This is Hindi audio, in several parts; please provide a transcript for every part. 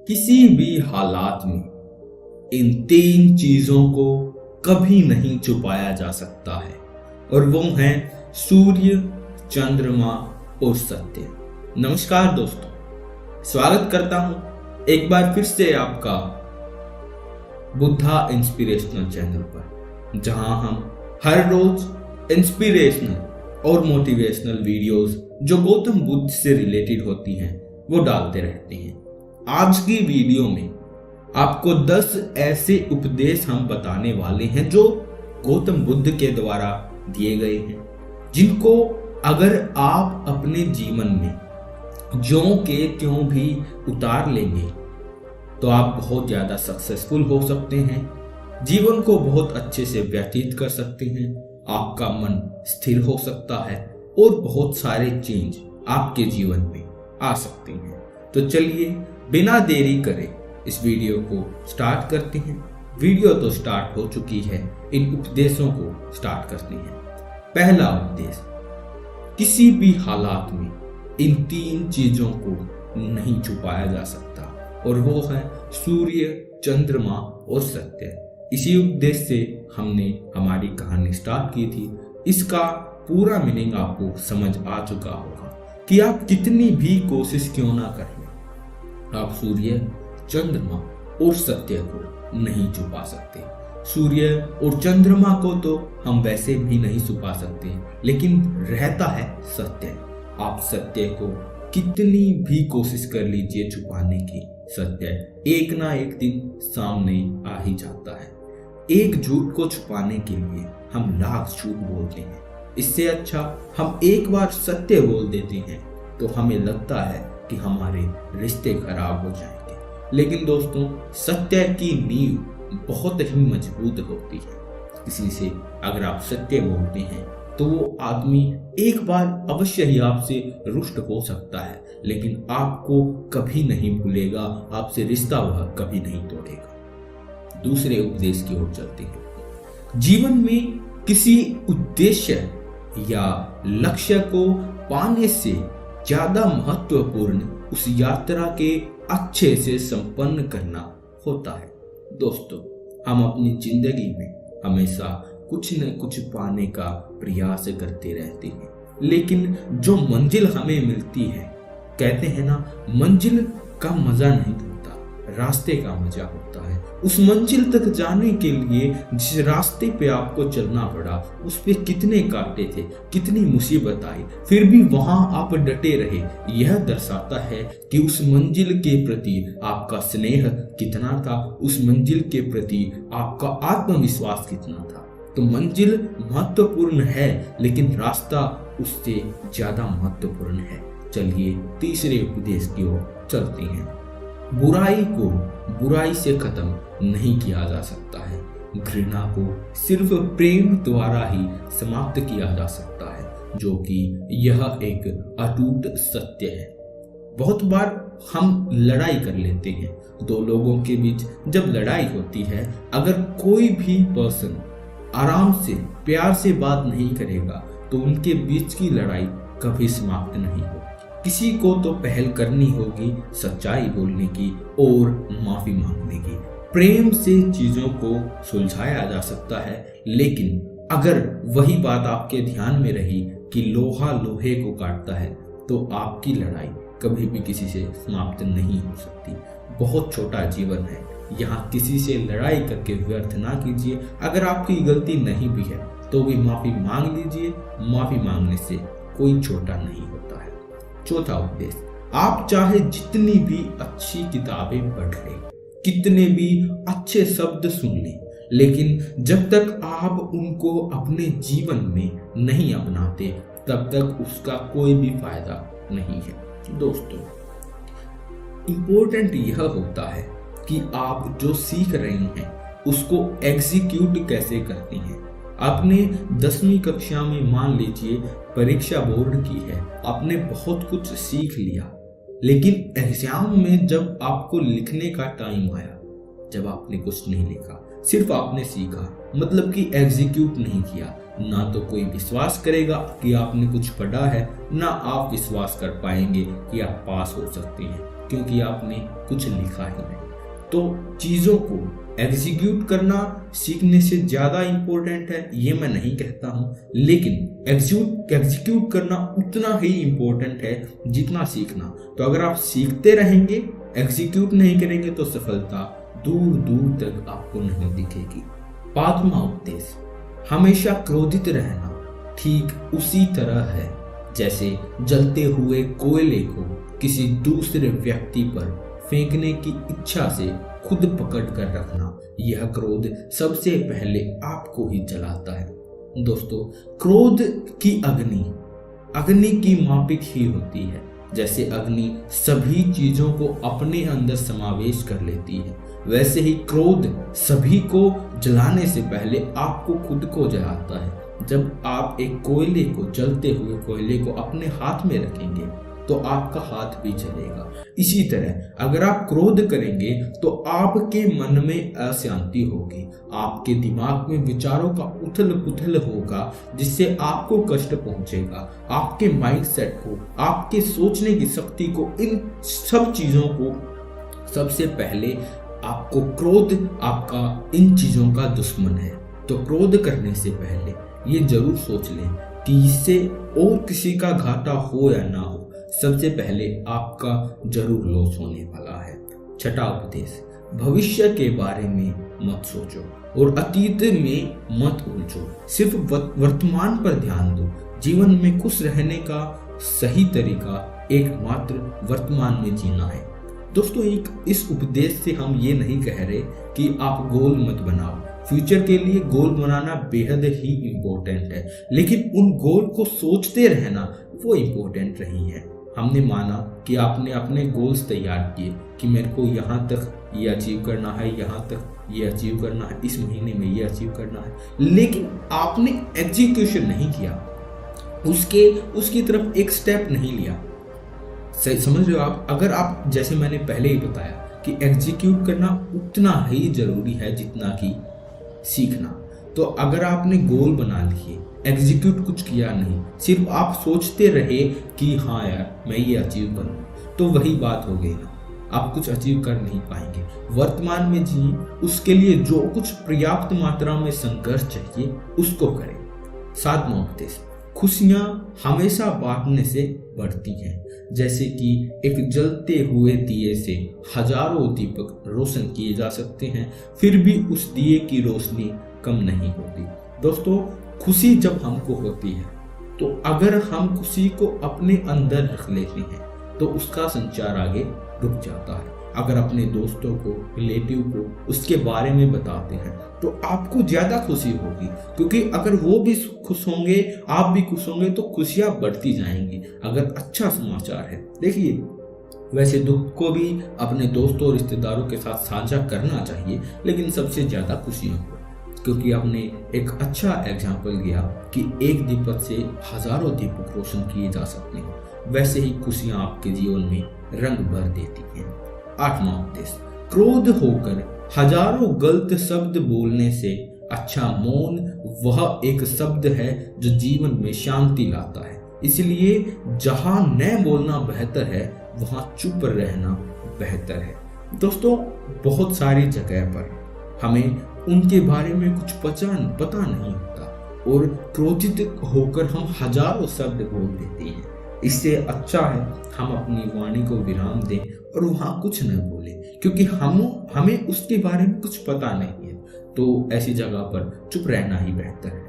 किसी भी हालात में इन तीन चीजों को कभी नहीं छुपाया जा सकता है और वो हैं सूर्य, चंद्रमा और सत्य। नमस्कार दोस्तों, स्वागत करता हूं एक बार फिर से आपका बुद्धा इंस्पिरेशनल चैनल पर, जहां हम हर रोज इंस्पिरेशनल और मोटिवेशनल वीडियोस जो गौतम बुद्ध से रिलेटेड होती हैं वो डालते रहते हैं। आज की वीडियो में आपको 10 ऐसे उपदेश हम बताने वाले हैं जो गौतम बुद्ध के द्वारा दिए गए हैं, जिनको अगर आप अपने जीवन में ज्यों के त्यों भी उतार लेंगे तो आप बहुत ज्यादा सक्सेसफुल हो सकते हैं, जीवन को बहुत अच्छे से व्यतीत कर सकते हैं, आपका मन स्थिर हो सकता है और बहुत सारे चेंज आपके जीवन में आ सकते हैं। तो चलिए बिना देरी करे इस वीडियो को स्टार्ट करते हैं। वीडियो तो स्टार्ट हो चुकी है, इन उपदेशों को स्टार्ट करते हैं। पहला उपदेश, किसी भी हालात में इन तीन चीजों को नहीं छुपाया जा सकता और वो है सूर्य, चंद्रमा और सत्य। इसी उपदेश से हमने हमारी कहानी स्टार्ट की थी। इसका पूरा मीनिंग आपको समझ आ चुका होगा कि आप कितनी भी कोशिश क्यों ना करें, आप सूर्य, चंद्रमा और सत्य को नहीं छुपा सकते। सूर्य और चंद्रमा को तो हम वैसे भी नहीं छुपा सकते, लेकिन रहता है सत्य। आप सत्य को कितनी भी कोशिश कर लीजिए छुपाने की, सत्य एक ना एक दिन सामने आ ही जाता है। एक झूठ को छुपाने के लिए हम लाख झूठ बोलते हैं, इससे अच्छा हम एक बार सत्य बोल देते हैं तो हमें लगता है कि हमारे रिश्ते खराब हो जाएंगे। लेकिन दोस्तों, सत्य की नींव बहुत ही मजबूत होती है। किसी से अगर आप सत्य बोलते हैं तो वो आदमी एक बार अवश्य ही आपसे रुष्ट हो सकता है, लेकिन आपको कभी नहीं भूलेगा, आपसे रिश्ता वह कभी नहीं तोड़ेगा। दूसरे उपदेश की ओर चलते हैं। जीवन में किसी उद्देश्य या लक्ष्य को पाने से ज्यादा महत्वपूर्ण उस यात्रा के अच्छे से संपन्न करना होता है। दोस्तों, हम अपनी जिंदगी में हमेशा कुछ न कुछ पाने का प्रयास करते रहते हैं, लेकिन जो मंजिल हमें मिलती है, कहते हैं ना, मंजिल का मजा नहीं होता, रास्ते का मजा होता है। उस मंजिल तक जाने के लिए जिस रास्ते पे आपको चलना पड़ा, उस पे कितने कांटे थे, कितनी मुसीबत आई, फिर भी वहां आप डटे रहे, यह दर्शाता है कि उस मंजिल के प्रति आपका स्नेह कितना था, उस मंजिल के प्रति आपका आत्मविश्वास कितना था। तो मंजिल महत्वपूर्ण है, लेकिन रास्ता उससे ज्यादा महत्वपूर्ण है। चलिए तीसरे उपदेश की ओर चलते हैं। बुराई को बुराई से खत्म नहीं किया जा सकता है, घृणा को सिर्फ प्रेम द्वारा ही समाप्त किया जा सकता है, जो कि यह एक अटूट सत्य है। बहुत बार हम लड़ाई कर लेते हैं, दो लोगों के बीच जब लड़ाई होती है, अगर कोई भी पर्सन आराम से प्यार से बात नहीं करेगा तो उनके बीच की लड़ाई कभी समाप्त नहीं होगी। किसी को तो पहल करनी होगी सच्चाई बोलने की और माफी मांगने की। प्रेम से चीजों को सुलझाया जा सकता है, लेकिन अगर वही बात आपके ध्यान में रही कि लोहा लोहे को काटता है, तो आपकी लड़ाई कभी भी किसी से समाप्त नहीं हो सकती। बहुत छोटा जीवन है, यहाँ किसी से लड़ाई करके व्यर्थ ना कीजिए। अगर आपकी गलती नहीं भी है तो भी माफी मांग लीजिए, माफी मांगने से कोई छोटा नहीं होता है। चौथा उपदेश, आप चाहे जितनी भी अच्छी किताबें पढ़ लें, कितने भी अच्छे शब्द सुन लें, लेकिन जब तक आप उनको अपने जीवन में नहीं अपनाते, तब तक उसका कोई भी फायदा नहीं है। दोस्तों, इंपॉर्टेंट यह होता है कि आप जो सीख रहे हैं उसको एग्जीक्यूट कैसे करते हैं। आपने 10वीं कक्षा में मान लीजिए परीक्षा बोर्ड की है, आपने बहुत कुछ सीख लिया, लेकिन एग्जाम में जब आपको लिखने का टाइम आया, जब आपने कुछ नहीं लिखा, सिर्फ आपने सीखा, मतलब कि एग्जीक्यूट नहीं किया, ना तो कोई विश्वास करेगा कि आपने कुछ पढ़ा है, ना आप विश्वास कर पाएंगे कि आप पास हो सकते हैं। क्योंकि आपने कुछ लिखा ही नहीं। तो चीज़ों को एग्जीक्यूट करना सीखने से ज़्यादा इम्पोर्टेंट है ये मैं नहीं कहता हूँ, लेकिन एग्जीक्यूट करना उतना ही इम्पोर्टेंट है जितना सीखना। तो अगर आप सीखते रहेंगे, एग्जीक्यूट नहीं करेंगे, तो सफलता दूर दूर तक आपको नहीं दिखेगी। पांचवा उपदेश, हमेशा क्रोधित रहना ठीक उसी तरह है जैसे जलते हुए कोयले को किसी दूसरे व्यक्ति पर फेंकने की इच्छा से खुद पकड़ कर रखना। यह क्रोध सबसे पहले आपको ही जलाता है। दोस्तों, क्रोध की अग्नि की मापिक ही होती है। जैसे अग्नि सभी चीजों को अपने अंदर समावेश कर लेती है, वैसे ही क्रोध सभी को जलाने से पहले आपको खुद को जलाता है। जब आप एक कोयले को, जलते हुए कोयले को अपने हाथ में रखेंगे तो आपका हाथ भी जलेगा। इसी तरह अगर आप क्रोध करेंगे तो आपके मन में अशांति होगी, आपके दिमाग में विचारों का उथल पुथल होगा जिससे आपको कष्ट पहुंचेगा। आपके माइंडसेट को, आपके सोचने की शक्ति को, इन सब चीजों को सबसे पहले आपको क्रोध आपका इन चीजों का दुश्मन है। तो क्रोध करने से पहले ये जरूर सोच लें कि इससे और किसी का घाटा हो या ना हो, सबसे पहले आपका जरूर लॉस होने वाला है। छठा उपदेश, भविष्य के बारे में मत सोचो और अतीत में मत उलझो, सिर्फ वर्तमान पर ध्यान दो। जीवन में खुश रहने का सही तरीका एकमात्र वर्तमान में जीना है। दोस्तों, इस उपदेश से हम ये नहीं कह रहे कि आप गोल मत बनाओ। फ्यूचर के लिए गोल बनाना बेहद ही इम्पोर्टेंट है, लेकिन उन गोल को सोचते रहना वो इम्पोर्टेंट नहीं है। हमने माना कि आपने अपने गोल्स तैयार किए कि मेरे को यहाँ तक ये अचीव करना है, यहाँ तक ये अचीव करना है, इस महीने में ये अचीव करना है, लेकिन आपने एग्जीक्यूशन नहीं किया, उसकी तरफ एक स्टेप नहीं लिया। समझ रहे हो आप? अगर आप, जैसे मैंने पहले ही बताया कि एग्जीक्यूट करना उतना ही जरूरी है जितना कि सीखना। तो अगर आपने गोल बना लिए, एग्जीक्यूट कुछ किया नहीं, सिर्फ आप सोचते रहे कि हाँ यार मैं ये अचीव करूँ, तो वही बात हो गई ना, आप कुछ अचीव कर नहीं पाएंगे। वर्तमान में जिए, उसके लिए जो कुछ पर्याप्त मात्रा में संघर्ष चाहिए उसको करें। सातवां उपदेश, खुशियां हमेशा बांटने से बढ़ती हैं। जैसे कि एक जलते हुए दिए से हजारों दीपक रोशन किए जा सकते हैं, फिर भी उस दिए की रोशनी कम नहीं होती। दोस्तों, खुशी जब हमको होती है तो अगर हम खुशी को अपने अंदर रख लेते हैं तो उसका संचार आगे रुक जाता है। अगर अपने दोस्तों को, रिलेटिव को उसके बारे में बताते हैं तो आपको ज्यादा खुशी होगी, क्योंकि अगर वो भी खुश होंगे, आप भी खुश होंगे, तो खुशियां बढ़ती जाएंगी। अगर अच्छा समाचार है, देखिए वैसे दुख को भी अपने दोस्तों और रिश्तेदारों के साथ साझा करना चाहिए, लेकिन सबसे ज्यादा खुशियों को, क्योंकि आपने एक अच्छा एग्जाम्पल दिया कि एक दीपक से हजारों दीपक रोशन किए जा सकते हैं। वैसे ही खुशियां आपके जीवन में रंग भर देती हैं। आठवां उपदेश, क्रोध होकर हजारों गलत शब्द बोलने से अच्छा मौन वह एक शब्द है जो जीवन में शांति लाता है। इसलिए जहां न बोलना बेहतर है, वहां चुप रहना बेहतर है। दोस्तों, बहुत सारी जगह पर हमें उनके बारे में कुछ पता नहीं होता और क्रोधित होकर हम हजारों शब्द बोल देते हैं। इससे अच्छा है हम अपनी वाणी को विराम दें और वहां कुछ न बोले, क्योंकि हमें उसके बारे में कुछ पता नहीं है। तो ऐसी जगह पर चुप रहना ही बेहतर है।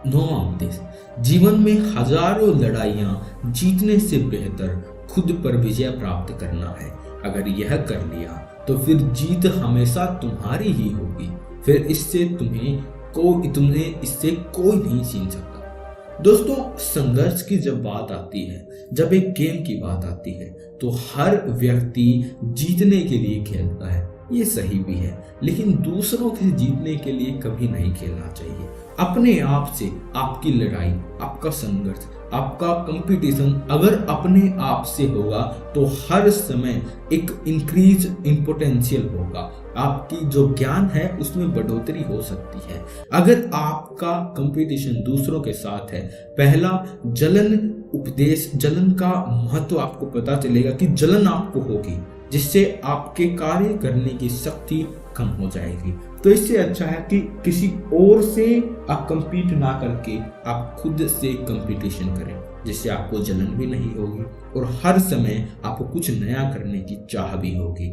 नौवां उपदेश, जीवन में हजारों लड़ाइयां जीतने से बेहतर खुद पर विजय प्राप्त करना है। अगर यह कर लिया तो फिर जीत हमेशा तुम्हारी ही होगी, फिर इससे तुम्हें इससे कोई नहीं छीन सकता। दोस्तों, संघर्ष की जब बात आती है, जब एक गेम की बात आती है, तो हर व्यक्ति जीतने के लिए खेलता है, ये सही भी है, लेकिन दूसरों के जीतने के लिए कभी नहीं खेलना चाहिए। अपने आप से आपकी लड़ाई, आपका संघर्ष, आपका कंपटीशन अगर अपने आप से होगा तो हर समय एक इंक्रीज इन पोटेंशियल होगा। आपकी जो ज्ञान है उसमें बढ़ोतरी हो सकती है। अगर आपका कंपटीशन दूसरों के साथ है, पहला जलन उपदेश जलन का महत्व आपको पता चलेगा कि जलन आपको होगी, जिससे आपके कार्य करने की शक्ति कम हो जाएगी। तो इससे अच्छा है कि किसी और से आप कंपीट ना करके आप खुद से कंपटीशन करें, जिससे आपको जलन भी नहीं होगी और हर समय आपको कुछ नया करने की चाह भी होगी।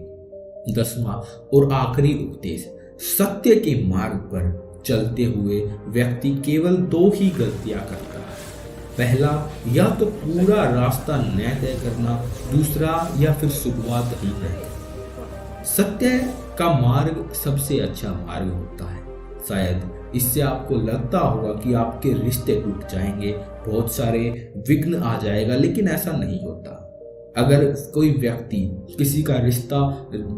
10वां और आखिरी उपदेश, सत्य के मार्ग पर चलते हुए व्यक्ति केवल 2 ही गलतियां करता है। पहला, या तो पूरा रास्ता न तय करना, दूसरा या फिर शुरुआत ही नहीं। सत्य का मार्ग सबसे अच्छा मार्ग होता है। शायद इससे आपको लगता होगा कि आपके रिश्ते टूट जाएंगे, बहुत सारे विघ्न आ जाएगा, लेकिन ऐसा नहीं होता। अगर कोई व्यक्ति किसी का रिश्ता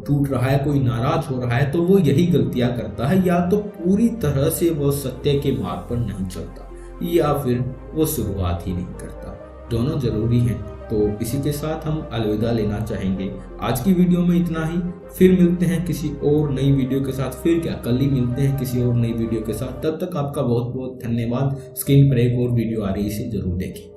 टूट रहा है, कोई नाराज हो रहा है, तो वो यही गलतियां करता है, या तो पूरी तरह से वो सत्य के मार्ग पर नहीं चलता या फिर वो शुरुआत ही नहीं करता। दोनों जरूरी हैं। तो इसी के साथ हम अलविदा लेना चाहेंगे। आज की वीडियो में इतना ही। फिर मिलते हैं किसी और नई वीडियो के साथ। फिर क्या, कल ही मिलते हैं किसी और नई वीडियो के साथ। तब तक आपका बहुत बहुत धन्यवाद। स्क्रीन पर एक और वीडियो आ रही है, इसे जरूर देखें।